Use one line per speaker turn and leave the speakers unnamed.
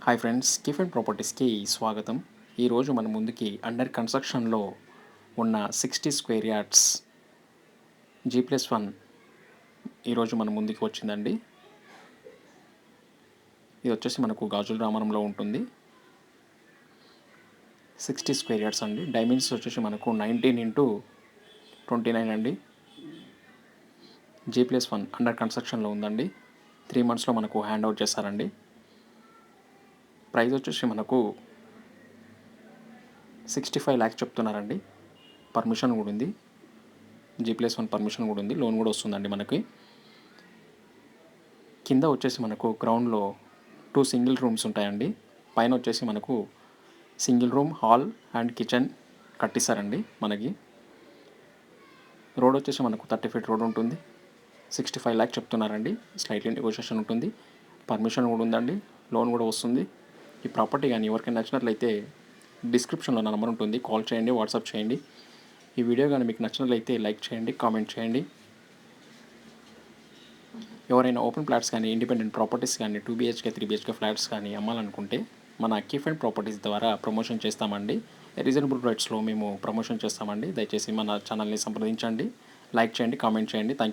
Hi friends, కిఫ్ and ప్రాపర్టీస్కి స్వాగతం. ఈరోజు మన ముందుకి అండర్ కన్స్ట్రక్షన్లో ఉన్న 60 స్క్వేర్ యార్డ్స్ G+1 ఈరోజు మన ముందుకి వచ్చిందండి. ఇది వచ్చేసి మనకు గాజుల రామరంలో ఉంటుంది. 60 స్క్వేర్ యార్డ్స్ అండి. డైమెన్షన్స్ వచ్చేసి మనకు 19x29 అండి. G+1 అండర్ కన్స్ట్రక్షన్లో ఉందండి. 3 monthsలో మనకు హ్యాండ్ అవుట్ చేస్తారండి. ప్రైస్ వచ్చేసి మనకు 65 lakhs చెప్తున్నారండి. పర్మిషన్ కూడా ఉంది. G+1 పర్మిషన్ కూడా ఉంది. లోన్ కూడా వస్తుందండి మనకి. కింద వచ్చేసి మనకు గ్రౌండ్లో 2 సింగిల్ రూమ్స్ ఉంటాయండి. పైన వచ్చేసి మనకు single room, hall and kitchen కట్టిస్తారండి. మనకి రోడ్ వచ్చేసి మనకు 30 feet రోడ్ ఉంటుంది. 65 lakhs చెప్తున్నారండి. స్లైట్లీ నెగోషియేషన్ ఉంటుంది. పర్మిషన్ కూడా ఉందండి. లోన్ కూడా వస్తుంది. ఈ ప్రాపర్టీ కానీ ఎవరికైనా నచ్చినట్లయితే డిస్క్రిప్షన్లో నా నెంబర్ ఉంటుంది. కాల్ చేయండి, వాట్సాప్ చేయండి. ఈ వీడియో కానీ మీకు నచ్చినట్లయితే లైక్ చేయండి, కామెంట్ చేయండి. ఎవరైనా ఓపెన్ ఫ్లాట్స్ కానీ, ఇండిపెండెంట్ ప్రాపర్టీస్ కానీ, 2 BHK 3 BHK ఫ్లాట్స్ కానీ అమ్మాలనుకుంటే మన కిఫ్ అండ్ ప్రాపర్టీస్ ద్వారా ప్రమోషన్ చేస్తామండి. రీజనబుల్ రేట్స్లో మేము ప్రమోషన్ చేస్తామండి. దయచేసి మన ఛానల్ని సంప్రదించండి, లైక్ చేయండి, కామెంట్ చేయండి. Thank you.